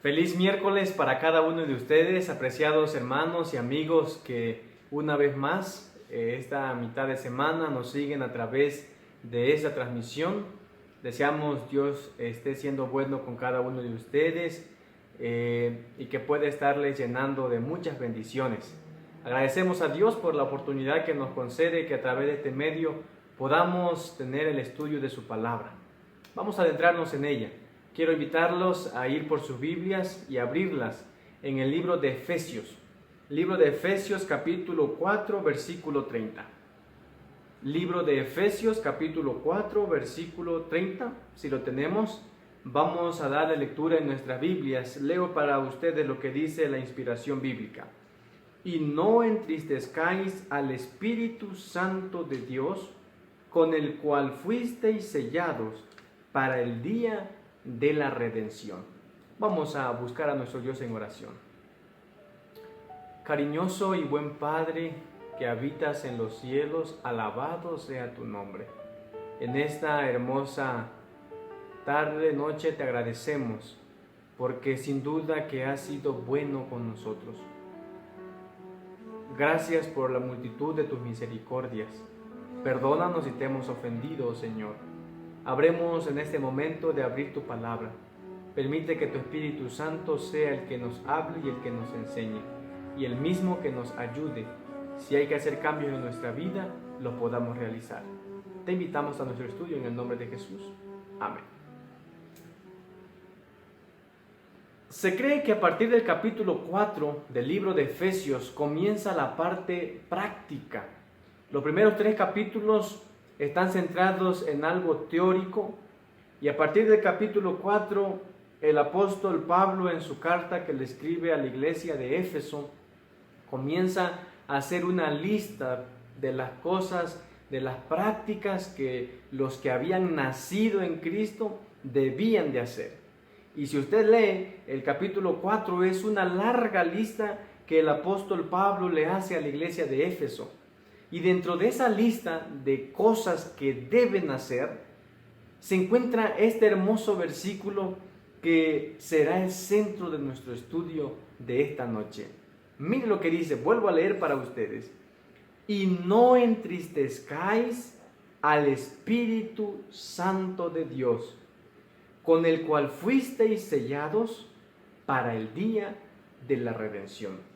Feliz miércoles para cada uno de ustedes, apreciados hermanos y amigos que una vez más esta mitad de semana nos siguen a través de esta transmisión. Deseamos Dios esté siendo bueno con cada uno de ustedes y que pueda estarles llenando de muchas bendiciones. Agradecemos a Dios por la oportunidad que nos concede que a través de este medio podamos tener el estudio de su palabra. Vamos a adentrarnos en ella. Quiero invitarlos a ir por sus Biblias y abrirlas en el libro de Efesios. Libro de Efesios capítulo 4 versículo 30. Libro de Efesios capítulo 4 versículo 30. Si lo tenemos, vamos a darle lectura en nuestras Biblias. Leo para ustedes lo que dice la inspiración bíblica. Y no entristezcáis al Espíritu Santo de Dios, con el cual fuisteis sellados para el día de la redención. Vamos a buscar a nuestro Dios en oración. Cariñoso y buen Padre que habitas en los cielos, alabado sea tu nombre. En esta hermosa tarde, noche te agradecemos porque sin duda que has sido bueno con nosotros. Gracias por la multitud de tus misericordias. Perdónanos si te hemos ofendido, Señor. Habremos en este momento de abrir tu palabra. Permite que tu Espíritu Santo sea el que nos hable y el que nos enseñe, y el mismo que nos ayude. Si hay que hacer cambios en nuestra vida, los podamos realizar. Te invitamos a nuestro estudio en el nombre de Jesús. Amén. Se cree que a partir del capítulo 4 del libro de Efesios comienza la parte práctica. Los primeros 3 capítulos están centrados en algo teórico y a partir del capítulo 4 el apóstol Pablo en su carta que le escribe a la iglesia de Éfeso comienza a hacer una lista de las cosas, de las prácticas que los que habían nacido en Cristo debían de hacer. Y si usted lee el capítulo 4 es una larga lista que el apóstol Pablo le hace a la iglesia de Éfeso. Y dentro de esa lista de cosas que deben hacer, se encuentra este hermoso versículo que será el centro de nuestro estudio de esta noche. Mire lo que dice, vuelvo a leer para ustedes. Y no entristezcáis al Espíritu Santo de Dios, con el cual fuisteis sellados para el día de la redención.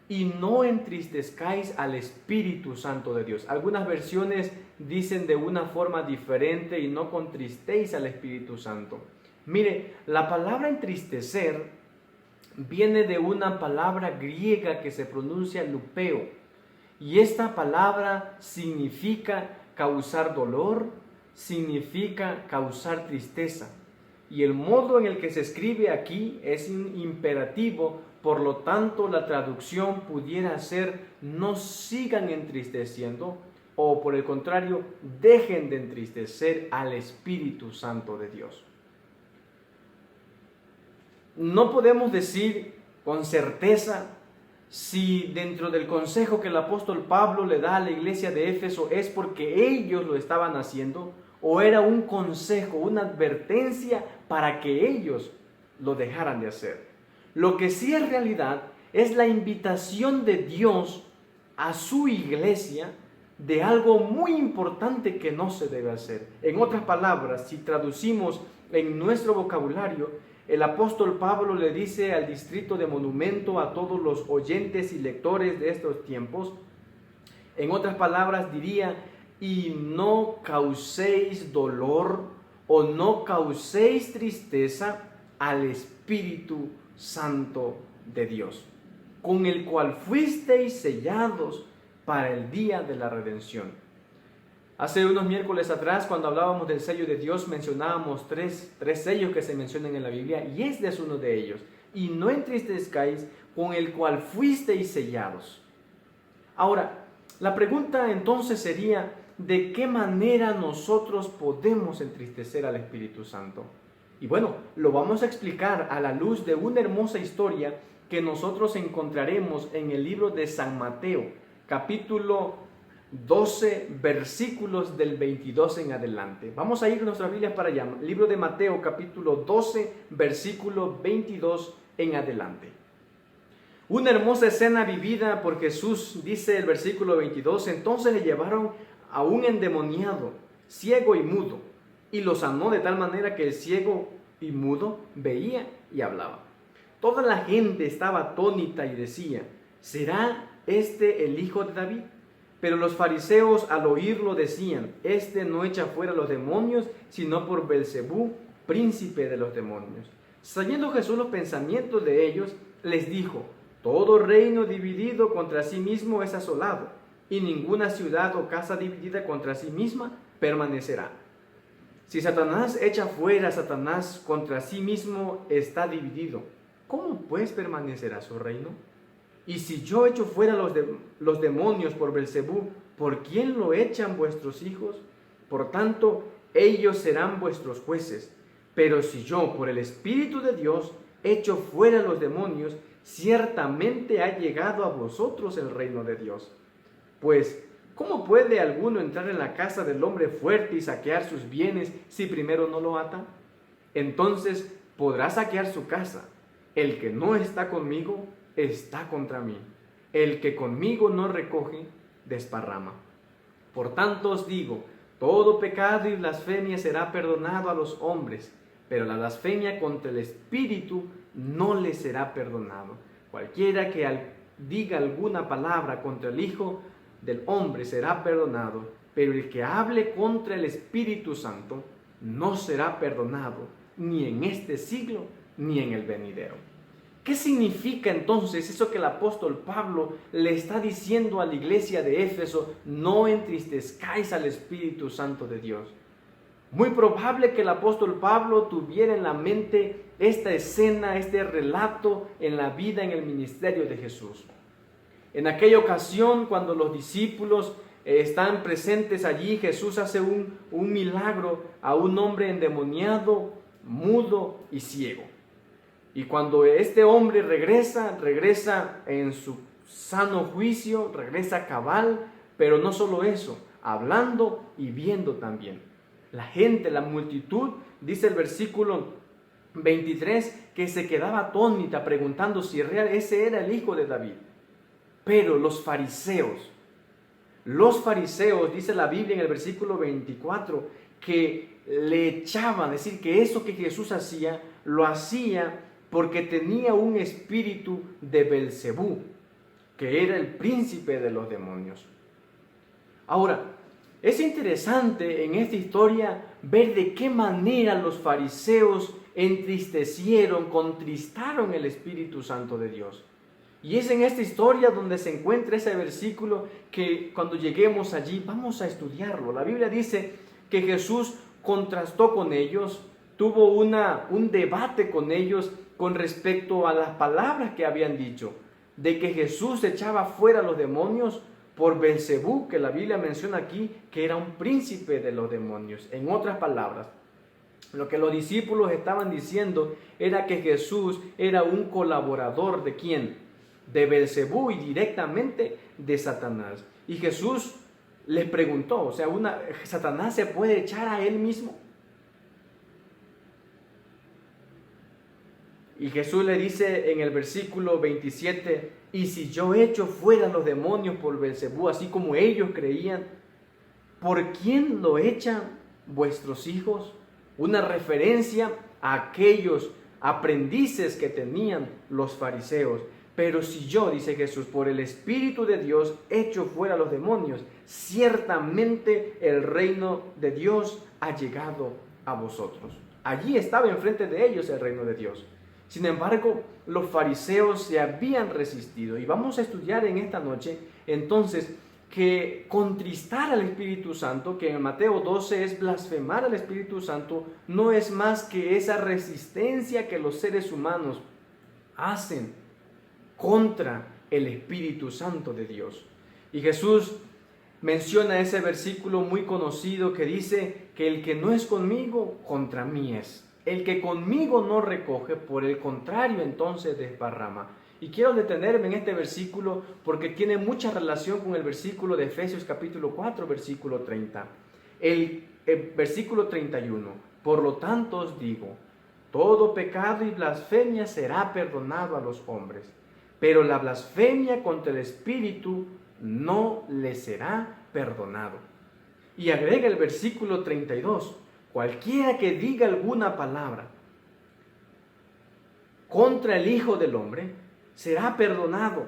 Y no entristezcáis al Espíritu Santo de Dios. Algunas versiones dicen de una forma diferente, y no contristéis al Espíritu Santo. Mire, la palabra entristecer viene de una palabra griega que se pronuncia lupeo. Y esta palabra significa causar dolor, significa causar tristeza. Y el modo en el que se escribe aquí es imperativo. Por lo tanto, la traducción pudiera ser: no sigan entristeciendo, o por el contrario, dejen de entristecer al Espíritu Santo de Dios. No podemos decir con certeza si dentro del consejo que el apóstol Pablo le da a la iglesia de Éfeso es porque ellos lo estaban haciendo o era un consejo, una advertencia para que ellos lo dejaran de hacer. Lo que sí es realidad es la invitación de Dios a su iglesia de algo muy importante que no se debe hacer. En otras palabras, si traducimos en nuestro vocabulario, el apóstol Pablo le dice al distrito de Monumento, a todos los oyentes y lectores de estos tiempos, en otras palabras diría, y no causéis dolor o no causéis tristeza al Espíritu Santo de Dios, con el cual fuisteis sellados para el día de la redención. Hace unos miércoles atrás, cuando hablábamos del sello de Dios, mencionábamos tres sellos que se mencionan en la Biblia, y este es uno de ellos. Y no entristezcáis, con el cual fuisteis sellados. Ahora, la pregunta entonces sería, ¿de qué manera nosotros podemos entristecer al Espíritu Santo? Y bueno, lo vamos a explicar a la luz de una hermosa historia que nosotros encontraremos en el libro de San Mateo, capítulo 12, versículos del 22 en adelante. Vamos a ir a nuestras Biblias para allá. Libro de Mateo, capítulo 12, versículo 22 en adelante. Una hermosa escena vivida por Jesús, dice el versículo 22, entonces le llevaron a un endemoniado, ciego y mudo, y lo sanó de tal manera que el ciego y mudo veía y hablaba. Toda la gente estaba atónita y decía, ¿será este el hijo de David? Pero los fariseos al oírlo decían, este no echa fuera los demonios, sino por Belcebú, príncipe de los demonios. Sabiendo Jesús los pensamientos de ellos, les dijo, todo reino dividido contra sí mismo es asolado, y ninguna ciudad o casa dividida contra sí misma permanecerá. Si Satanás echa fuera a Satanás, contra sí mismo está dividido. ¿Cómo pues permanecerá su reino? Y si yo echo fuera los demonios por Belcebú, ¿por quién lo echan vuestros hijos? Por tanto, ellos serán vuestros jueces. Pero si yo, por el Espíritu de Dios, echo fuera los demonios, ciertamente ha llegado a vosotros el reino de Dios. Pues, ¿cómo puede alguno entrar en la casa del hombre fuerte y saquear sus bienes si primero no lo ata? Entonces podrá saquear su casa. El que no está conmigo, está contra mí. El que conmigo no recoge, desparrama. Por tanto os digo, todo pecado y blasfemia será perdonado a los hombres, pero la blasfemia contra el Espíritu no le será perdonado. Cualquiera que diga alguna palabra contra el Hijo del Hombre será perdonado, pero el que hable contra el Espíritu Santo no será perdonado, ni en este siglo, ni en el venidero. ¿Qué significa entonces eso que el apóstol Pablo le está diciendo a la iglesia de Éfeso? No entristezcáis al Espíritu Santo de Dios. Muy probable que el apóstol Pablo tuviera en la mente esta escena, este relato en la vida, en el ministerio de Jesús. En aquella ocasión, cuando los discípulos están presentes allí, Jesús hace un milagro a un hombre endemoniado, mudo y ciego. Y cuando este hombre regresa en su sano juicio, regresa cabal, pero no solo eso, hablando y viendo también. La gente, la multitud, dice el versículo 23, que se quedaba atónita preguntando si ese era el hijo de David. Pero los fariseos, dice la Biblia en el versículo 24, que le echaban, es decir, que eso que Jesús hacía, lo hacía porque tenía un espíritu de Belcebú, que era el príncipe de los demonios. Ahora, es interesante en esta historia ver de qué manera los fariseos entristecieron, contristaron el Espíritu Santo de Dios. Y es en esta historia donde se encuentra ese versículo que cuando lleguemos allí vamos a estudiarlo. La Biblia dice que Jesús contrastó con ellos, tuvo un debate con ellos con respecto a las palabras que habían dicho, de que Jesús echaba fuera los demonios por Belcebú, que la Biblia menciona aquí, que era un príncipe de los demonios. En otras palabras, lo que los discípulos estaban diciendo era que Jesús era un colaborador ¿de quién? De Belcebú y directamente de Satanás. Y Jesús les preguntó, o sea, ¿Satanás se puede echar a él mismo? Y Jesús le dice en el versículo 27, y si yo echo fuera los demonios por Belcebú, así como ellos creían, ¿por quién lo echan vuestros hijos? Una referencia a aquellos aprendices que tenían los fariseos. Pero si yo, dice Jesús, por el Espíritu de Dios echo fuera los demonios, ciertamente el reino de Dios ha llegado a vosotros. Allí estaba enfrente de ellos el reino de Dios. Sin embargo, los fariseos se habían resistido. Y vamos a estudiar en esta noche, entonces, que contristar al Espíritu Santo, que en Mateo 12 es blasfemar al Espíritu Santo, no es más que esa resistencia que los seres humanos hacen contra el Espíritu Santo de Dios. Y Jesús menciona ese versículo muy conocido que dice que el que no es conmigo, contra mí es. El que conmigo no recoge, por el contrario, entonces desparrama. Y quiero detenerme en este versículo porque tiene mucha relación con el versículo de Efesios capítulo 4, versículo 30. El versículo 31. Por lo tanto os digo, todo pecado y blasfemia será perdonado a los hombres, pero la blasfemia contra el Espíritu no le será perdonado. Y agrega el versículo 32. Cualquiera que diga alguna palabra contra el Hijo del Hombre será perdonado,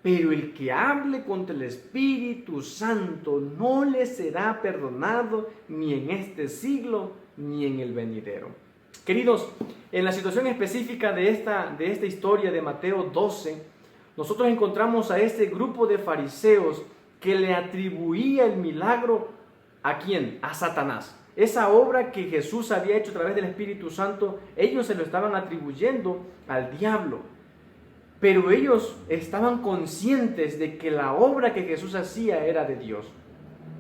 pero el que hable contra el Espíritu Santo no le será perdonado ni en este siglo ni en el venidero. Queridos, en la situación específica de esta historia de Mateo 12, nosotros encontramos a este grupo de fariseos que le atribuía el milagro ¿a quién? A Satanás. Esa obra que Jesús había hecho a través del Espíritu Santo, ellos se lo estaban atribuyendo al diablo. Pero ellos estaban conscientes de que la obra que Jesús hacía era de Dios.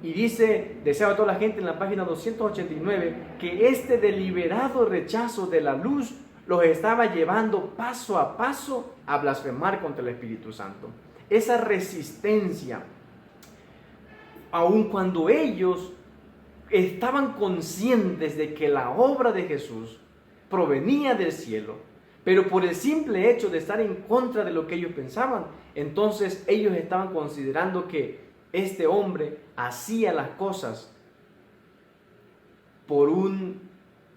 Y dice, deseaba toda la gente en la página 289, que este deliberado rechazo de la luz los estaba llevando paso a paso a blasfemar contra el Espíritu Santo. Esa resistencia, aun cuando ellos estaban conscientes de que la obra de Jesús provenía del cielo, pero por el simple hecho de estar en contra de lo que ellos pensaban, entonces ellos estaban considerando que este hombre hacía las cosas por un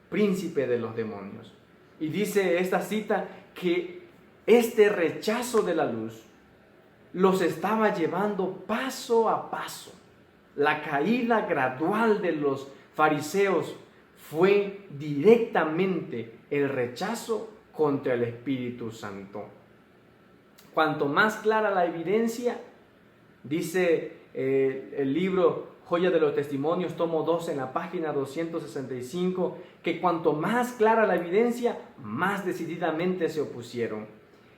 príncipe de los demonios. Y dice esta cita que este rechazo de la luz los estaba llevando paso a paso. La caída gradual de los fariseos fue directamente el rechazo contra el Espíritu Santo. Cuanto más clara la evidencia, dice el libro Joya de los Testimonios, tomo 2, en la página 265, que cuanto más clara la evidencia, más decididamente se opusieron.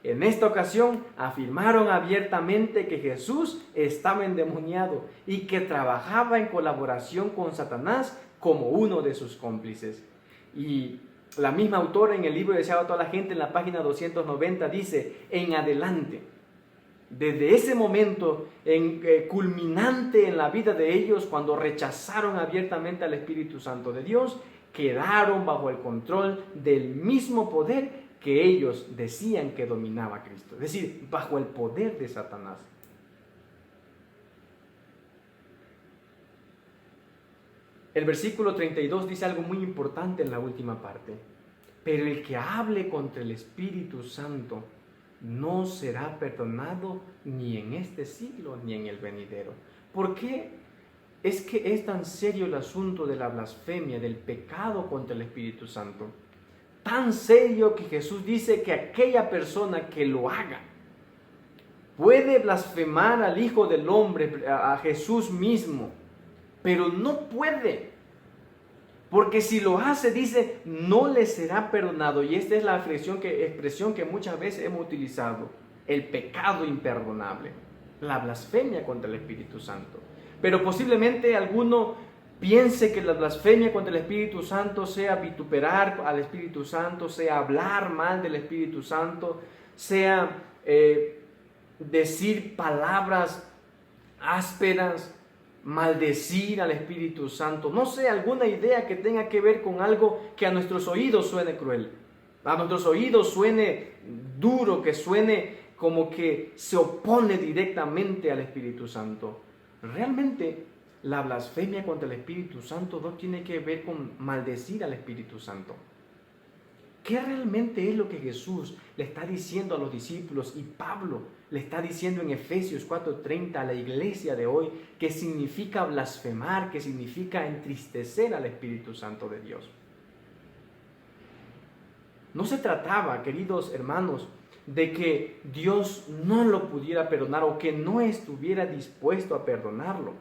En esta ocasión afirmaron abiertamente que Jesús estaba endemoniado y que trabajaba en colaboración con Satanás como uno de sus cómplices. Y la misma autora en el libro Deseado a toda la gente, en la página 290, dice, en adelante, desde ese momento culminante en la vida de ellos, cuando rechazaron abiertamente al Espíritu Santo de Dios, quedaron bajo el control del mismo poder que ellos decían que dominaba a Cristo, es decir, bajo el poder de Satanás. El versículo 32 dice algo muy importante en la última parte. Pero el que hable contra el Espíritu Santo no será perdonado ni en este siglo ni en el venidero. ¿Por qué es que es tan serio el asunto de la blasfemia, del pecado contra el Espíritu Santo? Tan serio que Jesús dice que aquella persona que lo haga puede blasfemar al Hijo del Hombre, a Jesús mismo, pero no puede, porque si lo hace, dice, no le será perdonado. Y esta es la expresión que muchas veces hemos utilizado, el pecado imperdonable. la blasfemia contra el Espíritu Santo. Pero posiblemente alguno piense que la blasfemia contra el Espíritu Santo sea vituperar al Espíritu Santo, sea hablar mal del Espíritu Santo, sea decir palabras ásperas, maldecir al Espíritu Santo. No sé, alguna idea que tenga que ver con algo que a nuestros oídos suene cruel, a nuestros oídos suene duro, que suene como que se opone directamente al Espíritu Santo. Realmente la blasfemia contra el Espíritu Santo no tiene que ver con maldecir al Espíritu Santo. ¿Qué realmente es lo que Jesús le está diciendo a los discípulos y Pablo le está diciendo en Efesios 4:30 a la iglesia de hoy? ¿Qué significa blasfemar? ¿Qué significa entristecer al Espíritu Santo de Dios? No se trataba, queridos hermanos, de que Dios no lo pudiera perdonar o que no estuviera dispuesto a perdonarlo,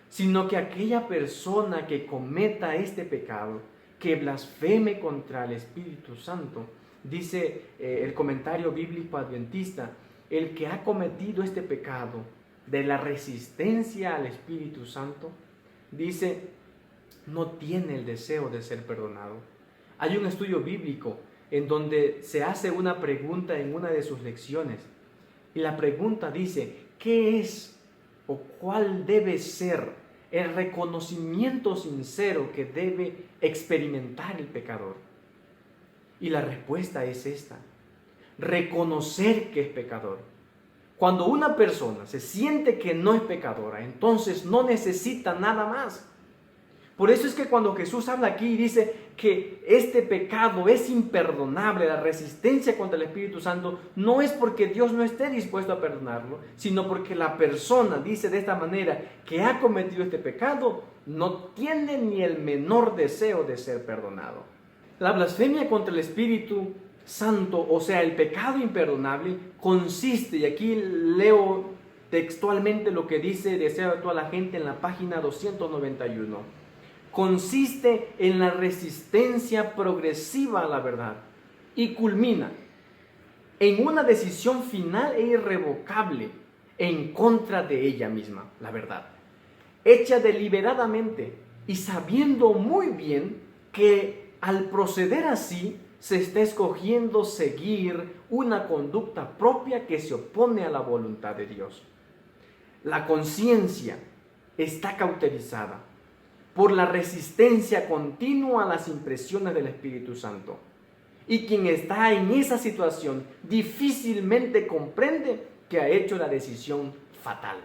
sino que aquella persona que cometa este pecado, que blasfeme contra el Espíritu Santo, dice el comentario bíblico adventista, el que ha cometido este pecado de la resistencia al Espíritu Santo, dice, no tiene el deseo de ser perdonado. Hay un estudio bíblico en donde se hace una pregunta en una de sus lecciones, y la pregunta dice, ¿qué es o cuál debe ser el reconocimiento sincero que debe experimentar el pecador? Y la respuesta es esta: reconocer que es pecador. Cuando una persona se siente que no es pecadora, entonces no necesita nada más. Por eso es que cuando Jesús habla aquí y dice que este pecado es imperdonable, la resistencia contra el Espíritu Santo, no es porque Dios no esté dispuesto a perdonarlo, sino porque la persona, dice de esta manera, que ha cometido este pecado, no tiene ni el menor deseo de ser perdonado. La blasfemia contra el Espíritu Santo, o sea, el pecado imperdonable, consiste, y aquí leo textualmente lo que dice Deseo de toda la gente en la página 291, consiste en la resistencia progresiva a la verdad y culmina en una decisión final e irrevocable en contra de ella misma, la verdad, hecha deliberadamente y sabiendo muy bien que al proceder así se está escogiendo seguir una conducta propia que se opone a la voluntad de Dios. La conciencia está cauterizada por la resistencia continua a las impresiones del Espíritu Santo. Y quien está en esa situación difícilmente comprende que ha hecho la decisión fatal.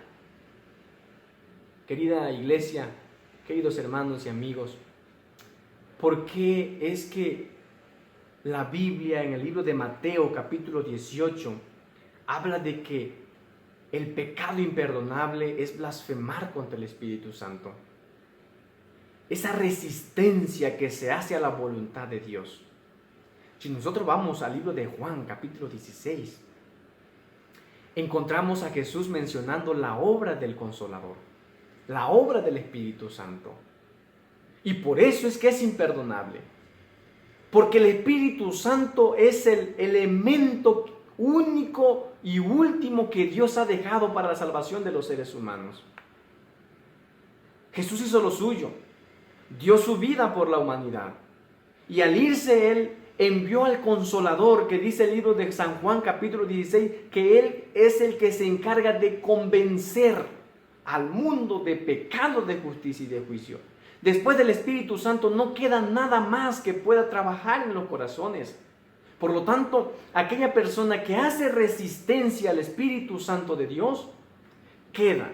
Querida iglesia, queridos hermanos y amigos, ¿por qué es que la Biblia en el libro de Mateo capítulo 18 habla de que el pecado imperdonable es blasfemar contra el Espíritu Santo? Esa resistencia que se hace a la voluntad de Dios. Si nosotros vamos al libro de Juan, capítulo 16, encontramos a Jesús mencionando la obra del Consolador, la obra del Espíritu Santo. Y por eso es que es imperdonable. Porque el Espíritu Santo es el elemento único y último que Dios ha dejado para la salvación de los seres humanos. Jesús hizo lo suyo. Dio su vida por la humanidad. Y al irse Él, envió al Consolador, que dice el libro de San Juan capítulo 16, que Él es el que se encarga de convencer al mundo de pecado, de justicia y de juicio. Después del Espíritu Santo no queda nada más que pueda trabajar en los corazones. Por lo tanto, aquella persona que hace resistencia al Espíritu Santo de Dios, queda,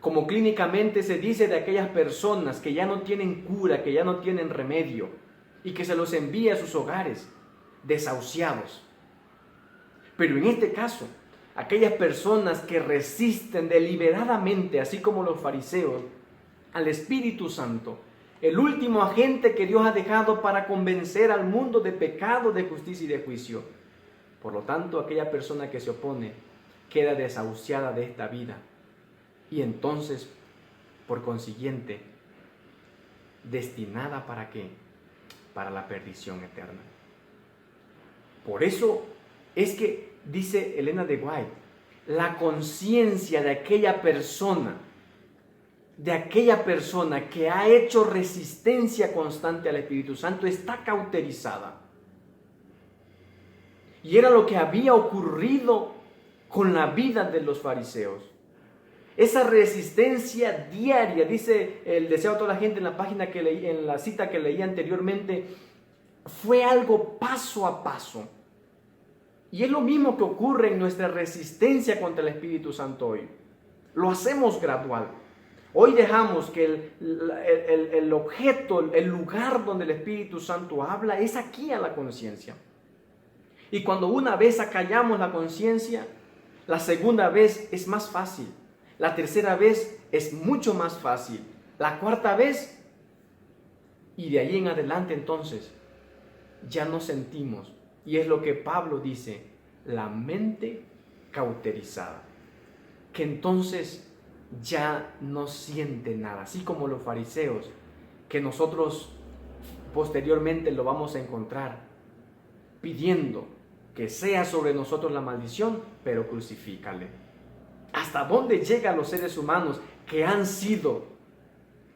como clínicamente se dice de aquellas personas que ya no tienen cura, que ya no tienen remedio, y que se los envía a sus hogares, desahuciados. Pero en este caso, aquellas personas que resisten deliberadamente, así como los fariseos, al Espíritu Santo, el último agente que Dios ha dejado para convencer al mundo de pecado, de justicia y de juicio. Por lo tanto, aquella persona que se opone queda desahuciada de esta vida. Y entonces, por consiguiente, destinada ¿para qué? Para la perdición eterna. Por eso es que dice Elena de White la conciencia de aquella persona que ha hecho resistencia constante al Espíritu Santo está cauterizada. Y era lo que había ocurrido con la vida de los fariseos. Esa resistencia diaria, dice el deseo de toda la gente en la página que leí, en la cita que leí anteriormente, fue algo paso a paso. Y es lo mismo que ocurre en nuestra resistencia contra el Espíritu Santo hoy. Lo hacemos gradual. Hoy dejamos que el objeto, el lugar donde el Espíritu Santo habla es aquí a la conciencia. Y cuando una vez acallamos la conciencia, la segunda vez es más fácil. La tercera vez es mucho más fácil. La cuarta vez, y de ahí en adelante entonces, ya no sentimos. Y es lo que Pablo dice, la mente cauterizada. Que entonces ya no siente nada. Así como los fariseos, que nosotros posteriormente lo vamos a encontrar pidiendo que sea sobre nosotros la maldición, pero crucifícale. ¿Hasta dónde llegan los seres humanos que han sido,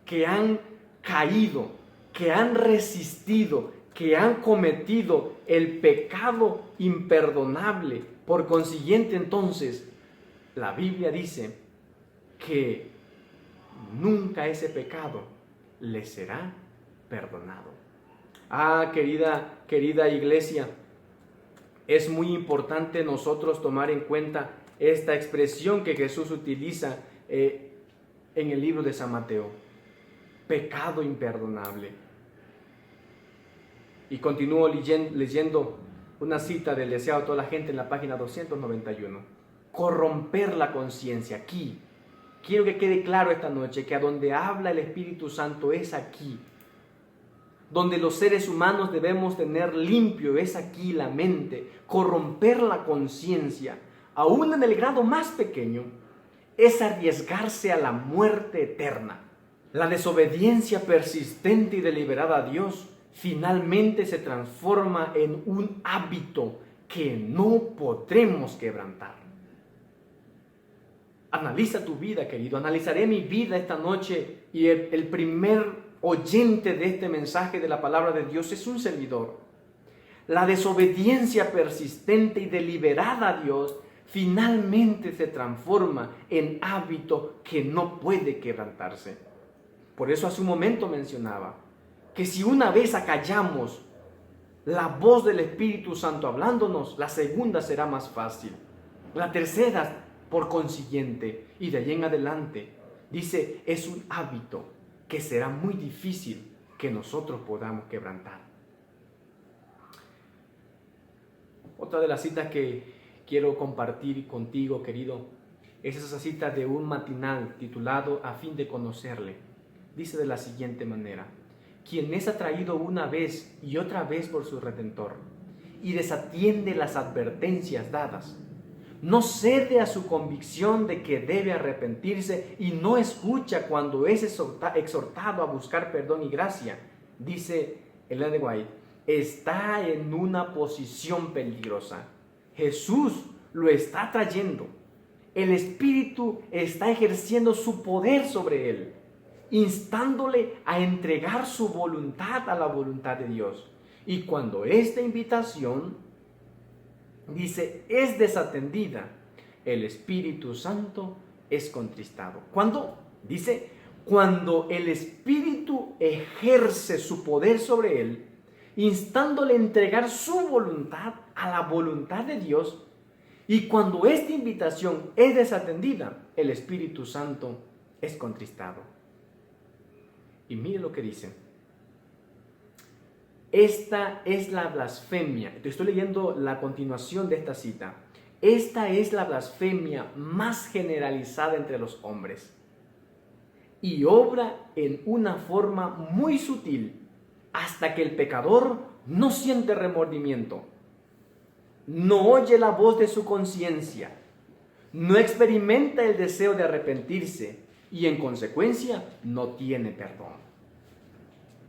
que han caído, que han resistido, que han cometido el pecado imperdonable? Por consiguiente, entonces, la Biblia dice que nunca ese pecado le será perdonado. Querida iglesia, es muy importante nosotros tomar en cuenta esta expresión que Jesús utiliza en el libro de San Mateo. Pecado imperdonable. Y continúo leyendo una cita del deseado de toda la gente en la página 291. Corromper la conciencia. Aquí, quiero que quede claro esta noche que a donde habla el Espíritu Santo es aquí. Donde los seres humanos debemos tener limpio es aquí la mente. Corromper la conciencia, aún en el grado más pequeño, es arriesgarse a la muerte eterna. La desobediencia persistente y deliberada a Dios finalmente se transforma en un hábito que no podremos quebrantar. Analiza tu vida, querido. Analizaré mi vida esta noche y el primer oyente de este mensaje de la palabra de Dios es un servidor. La desobediencia persistente y deliberada a Dios finalmente se transforma en hábito que no puede quebrantarse. Por eso hace un momento mencionaba que si una vez acallamos la voz del Espíritu Santo hablándonos, la segunda será más fácil. La tercera, por consiguiente, y de allí en adelante, dice, es un hábito que será muy difícil que nosotros podamos quebrantar. Otra de las citas que quiero compartir contigo, querido, es esa cita de un matinal titulado A fin de conocerle. Dice de la siguiente manera: quien es atraído una vez y otra vez por su Redentor y desatiende las advertencias dadas, no cede a su convicción de que debe arrepentirse y no escucha cuando es exhortado a buscar perdón y gracia, dice Ellen G. White, está en una posición peligrosa. Jesús lo está trayendo. El Espíritu está ejerciendo su poder sobre él, instándole a entregar su voluntad a la voluntad de Dios. Y cuando esta invitación, dice, es desatendida, el Espíritu Santo es contristado. ¿Cuándo? Dice, cuando el Espíritu ejerce su poder sobre él, instándole a entregar su voluntad a la voluntad de Dios, y cuando esta invitación es desatendida, el Espíritu Santo es contristado. Y mire lo que dice. Esta es la blasfemia. Te estoy leyendo la continuación de esta cita. Esta es la blasfemia más generalizada entre los hombres y obra en una forma muy sutil hasta que el pecador no siente remordimiento, no oye la voz de su conciencia, no experimenta el deseo de arrepentirse y en consecuencia no tiene perdón.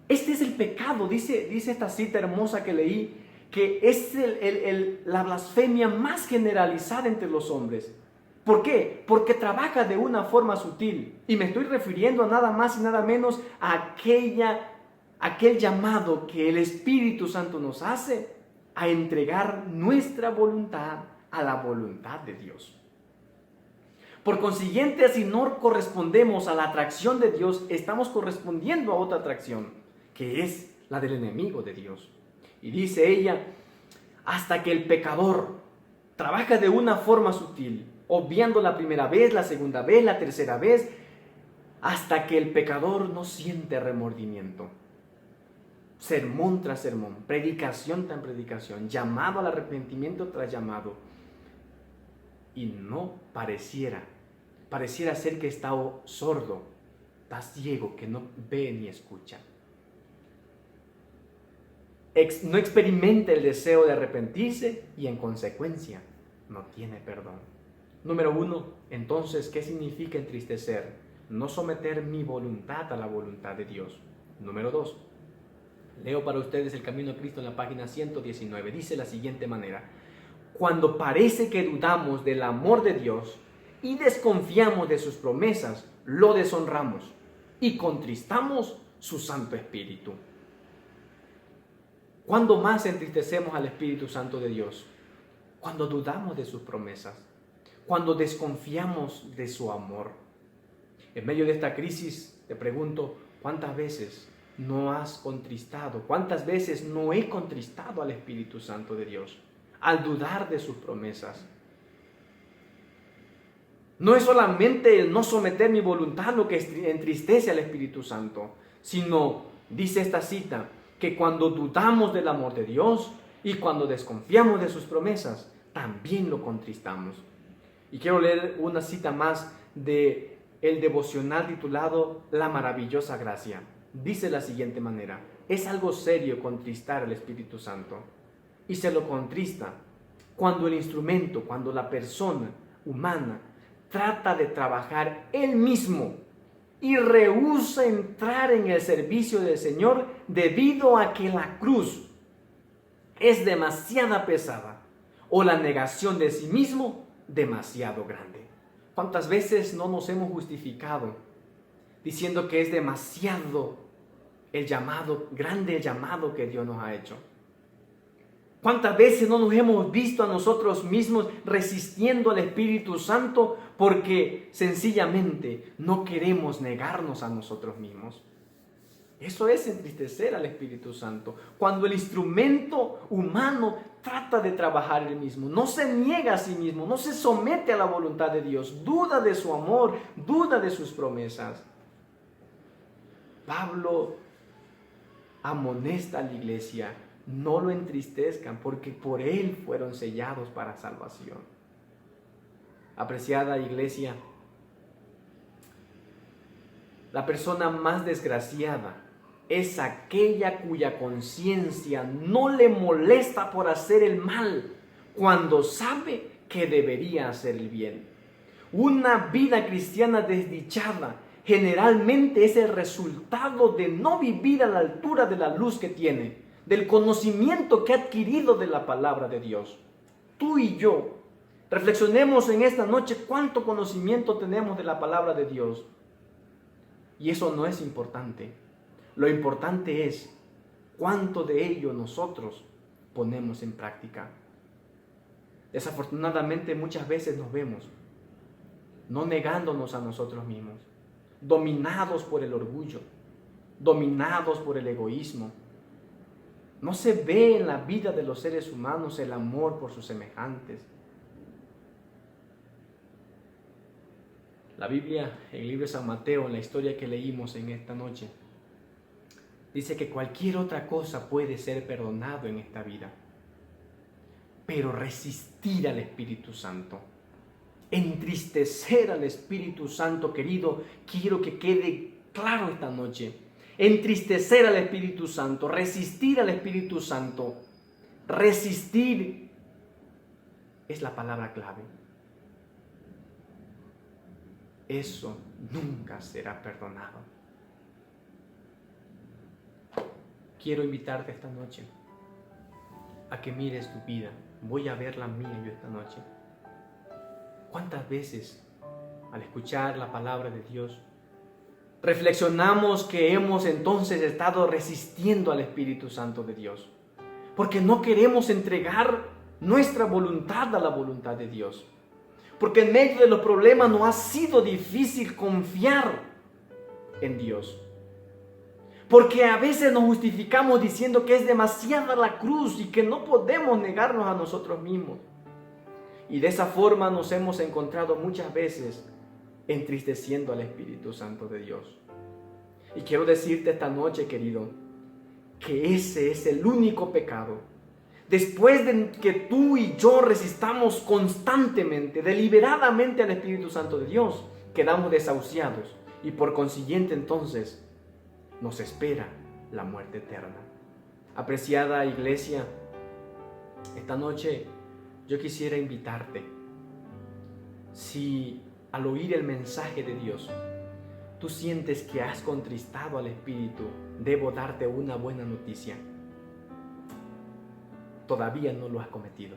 Este es el pecado, dice esta cita hermosa que leí, que es la blasfemia más generalizada entre los hombres. ¿Por qué? Porque trabaja de una forma sutil. Y me estoy refiriendo a nada más y nada menos a aquel llamado que el Espíritu Santo nos hace a entregar nuestra voluntad a la voluntad de Dios. Por consiguiente, si no correspondemos a la atracción de Dios, estamos correspondiendo a otra atracción, que es la del enemigo de Dios. Y dice ella, hasta que el pecador trabaja de una forma sutil, obviando la primera vez, la segunda vez, la tercera vez, hasta que el pecador no siente remordimiento. Sermón tras sermón, predicación tras predicación, llamado al arrepentimiento tras llamado. Y no pareciera ser que está sordo, está ciego, que no ve ni escucha. No experimenta el deseo de arrepentirse y en consecuencia no tiene perdón. Número 1, entonces, ¿qué significa entristecer? No someter mi voluntad a la voluntad de Dios. Número 2, leo para ustedes el Camino a Cristo en la página 119. Dice de la siguiente manera: cuando parece que dudamos del amor de Dios y desconfiamos de sus promesas, lo deshonramos y contristamos su Santo Espíritu. ¿Cuándo más entristecemos al Espíritu Santo de Dios? Cuando dudamos de sus promesas, cuando desconfiamos de su amor. En medio de esta crisis, te pregunto, ¿cuántas veces no has contristado? ¿Cuántas veces no he contristado al Espíritu Santo de Dios al dudar de sus promesas? No es solamente el no someter mi voluntad lo que entristece al Espíritu Santo, sino, dice esta cita, que cuando dudamos del amor de Dios y cuando desconfiamos de sus promesas, también lo contristamos. Y quiero leer una cita más de el devocional titulado La maravillosa gracia. Dice de la siguiente manera: es algo serio contristar al Espíritu Santo, y se lo contrista cuando el instrumento, cuando la persona humana trata de trabajar él mismo y rehúsa entrar en el servicio del Señor debido a que la cruz es demasiado pesada o la negación de sí mismo demasiado grande. ¿Cuántas veces no nos hemos justificado diciendo que es demasiado grande el llamado que Dios nos ha hecho? ¿Cuántas veces no nos hemos visto a nosotros mismos resistiendo al Espíritu Santo porque sencillamente no queremos negarnos a nosotros mismos? Eso es entristecer al Espíritu Santo. Cuando el instrumento humano trata de trabajar él mismo, no se niega a sí mismo, no se somete a la voluntad de Dios, duda de su amor, duda de sus promesas. Pablo amonesta a la iglesia: no lo entristezcan, porque por él fueron sellados para salvación. Apreciada iglesia, la persona más desgraciada es aquella cuya conciencia no le molesta por hacer el mal cuando sabe que debería hacer el bien. Una vida cristiana desdichada generalmente es el resultado de no vivir a la altura de la luz que tiene, del conocimiento que ha adquirido de la palabra de Dios. Tú y yo reflexionemos en esta noche cuánto conocimiento tenemos de la palabra de Dios. Y eso no es importante. Lo importante es cuánto de ello nosotros ponemos en práctica. Desafortunadamente muchas veces nos vemos no negándonos a nosotros mismos, dominados por el orgullo, dominados por el egoísmo. No se ve en la vida de los seres humanos el amor por sus semejantes. La Biblia, en el libro de San Mateo, en la historia que leímos en esta noche, dice que cualquier otra cosa puede ser perdonado en esta vida, pero resistir al Espíritu Santo, entristecer al Espíritu Santo, querido, quiero que quede claro esta noche. Entristecer al Espíritu Santo, resistir al Espíritu Santo, resistir es la palabra clave. Eso nunca será perdonado. Quiero invitarte esta noche a que mires tu vida. Voy a ver la mía yo esta noche. ¿Cuántas veces al escuchar la palabra de Dios reflexionamos que hemos entonces estado resistiendo al Espíritu Santo de Dios? Porque no queremos entregar nuestra voluntad a la voluntad de Dios. Porque en medio de los problemas nos ha sido difícil confiar en Dios. Porque a veces nos justificamos diciendo que es demasiada la cruz y que no podemos negarnos a nosotros mismos. Y de esa forma nos hemos encontrado muchas veces entristeciendo al Espíritu Santo de Dios. Y quiero decirte esta noche, querido, que ese es el único pecado. Después de que tú y yo resistamos constantemente, deliberadamente al Espíritu Santo de Dios, quedamos desahuciados y por consiguiente entonces nos espera la muerte eterna. Apreciada iglesia, esta noche yo quisiera invitarte, si al oír el mensaje de Dios tú sientes que has contristado al Espíritu, debo darte una buena noticia. Todavía no lo has cometido.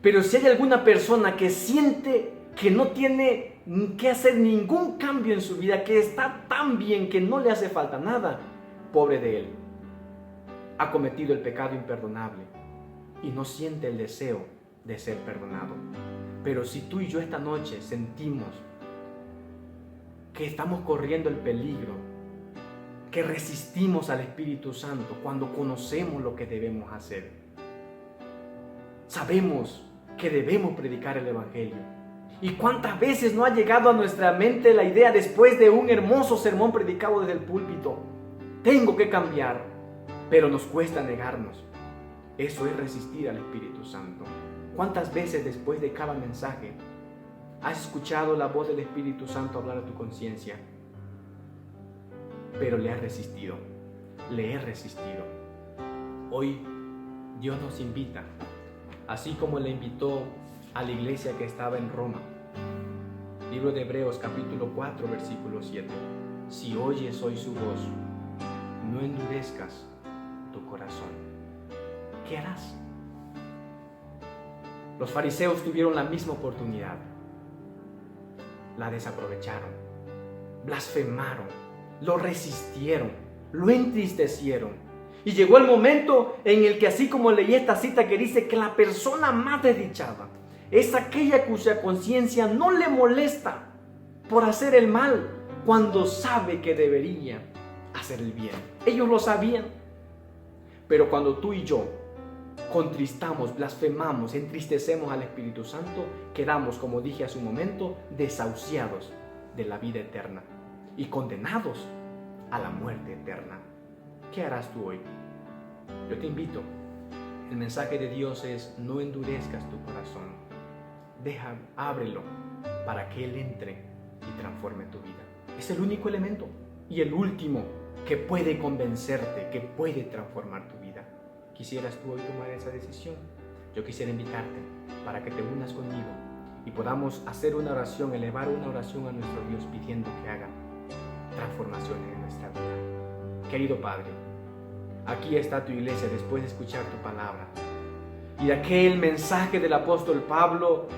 Pero si hay alguna persona que siente que no tiene que hacer ningún cambio en su vida, que está tan bien que no le hace falta nada, pobre de él, ha cometido el pecado imperdonable y no siente el deseo de ser perdonado. Pero si tú y yo esta noche sentimos que estamos corriendo el peligro, que resistimos al Espíritu Santo cuando conocemos lo que debemos hacer, sabemos que debemos predicar el Evangelio. ¿Y cuántas veces no ha llegado a nuestra mente la idea después de un hermoso sermón predicado desde el púlpito? Tengo que cambiar, pero nos cuesta negarnos. Eso es resistir al Espíritu Santo. ¿Cuántas veces después de cada mensaje has escuchado la voz del Espíritu Santo hablar a tu conciencia? Pero le has resistido, le he resistido. Hoy Dios nos invita, así como le invitó a la iglesia que estaba en Roma. Libro de Hebreos capítulo 4 versículo 7. Si oyes hoy su voz, no endurezcas tu corazón. ¿Qué harás? Los fariseos tuvieron la misma oportunidad. La desaprovecharon, blasfemaron, lo resistieron, lo entristecieron. Y llegó el momento en el que, así como leí esta cita que dice que la persona más desdichada es aquella cuya conciencia no le molesta por hacer el mal cuando sabe que debería hacer el bien. Ellos lo sabían. Pero cuando tú y yo contristamos, blasfemamos, entristecemos al Espíritu Santo, quedamos, como dije hace un momento, desahuciados de la vida eterna y condenados a la muerte eterna. ¿Qué harás tú hoy? Yo te invito. El mensaje de Dios es: no endurezcas tu corazón. Ábrelo para que Él entre y transforme tu vida. Es el único elemento y el último que puede convencerte, que puede transformar tu vida. ¿Quisieras tú hoy tomar esa decisión? Yo quisiera invitarte para que te unas conmigo y podamos hacer una oración, elevar una oración a nuestro Dios pidiendo que haga transformaciones en nuestra vida. Querido Padre, aquí está tu iglesia después de escuchar tu palabra. Y de aquel mensaje del apóstol Pablo: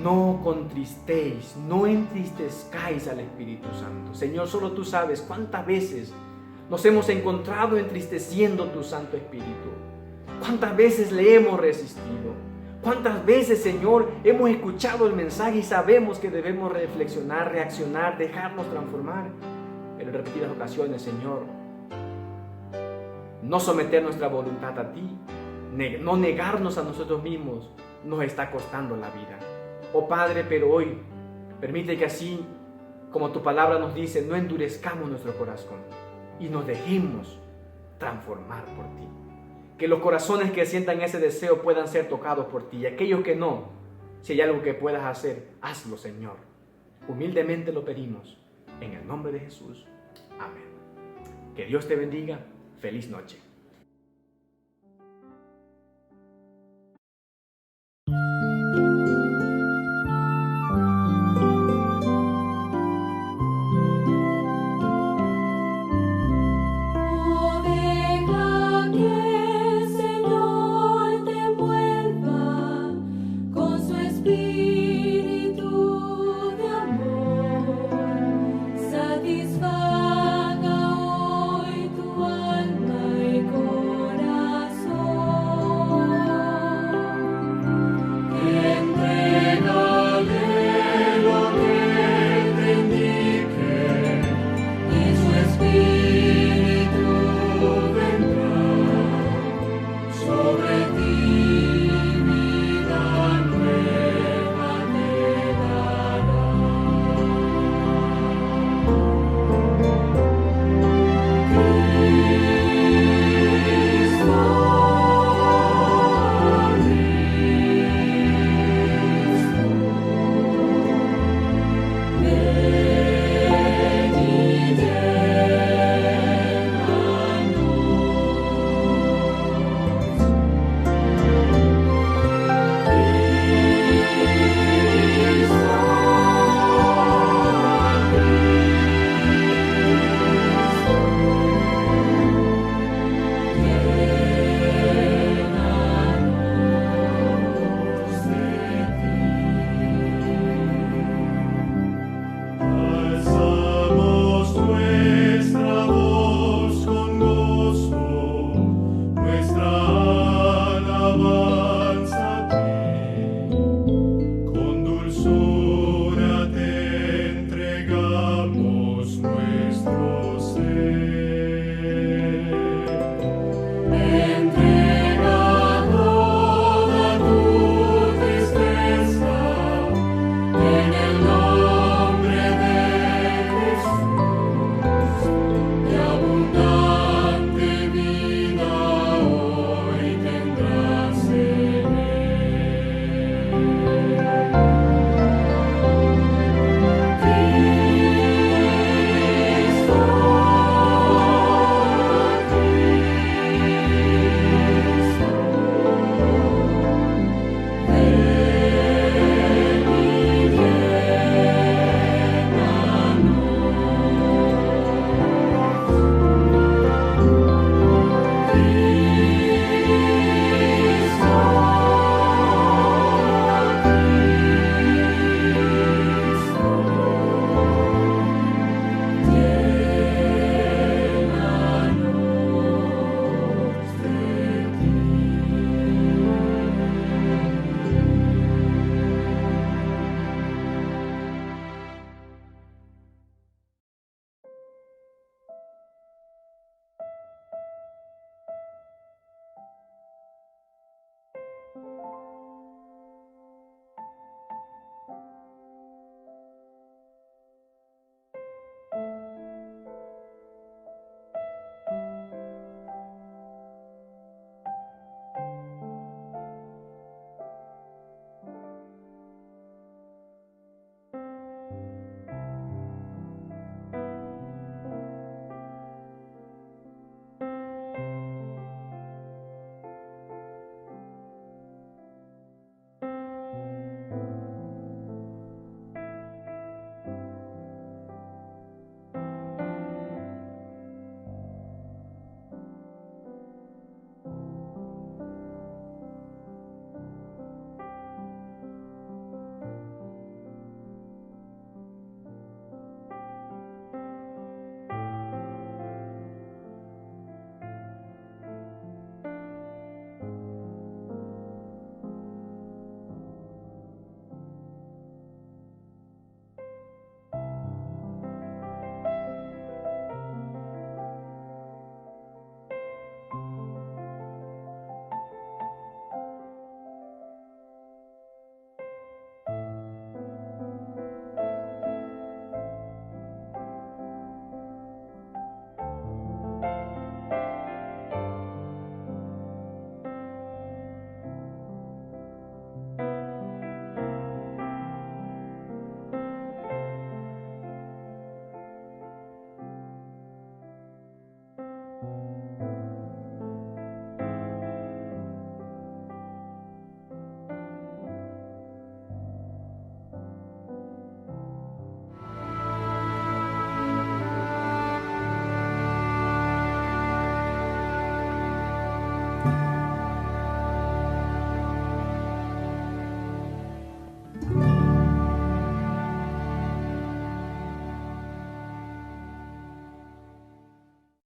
no contristéis, no entristezcáis al Espíritu Santo. Señor, solo tú sabes cuántas veces nos hemos encontrado entristeciendo tu Santo Espíritu. Cuántas veces le hemos resistido. Cuántas veces, Señor, hemos escuchado el mensaje y sabemos que debemos reflexionar, reaccionar, dejarnos transformar. Pero en repetidas ocasiones, Señor, no someter nuestra voluntad a ti, no negarnos a nosotros mismos, nos está costando la vida. Oh Padre, pero hoy permite que así como tu palabra nos dice, no endurezcamos nuestro corazón y nos dejemos transformar por ti. Que los corazones que sientan ese deseo puedan ser tocados por ti, y aquellos que no, si hay algo que puedas hacer, hazlo, Señor. Humildemente lo pedimos en el nombre de Jesús. Amén. Que Dios te bendiga. Feliz noche.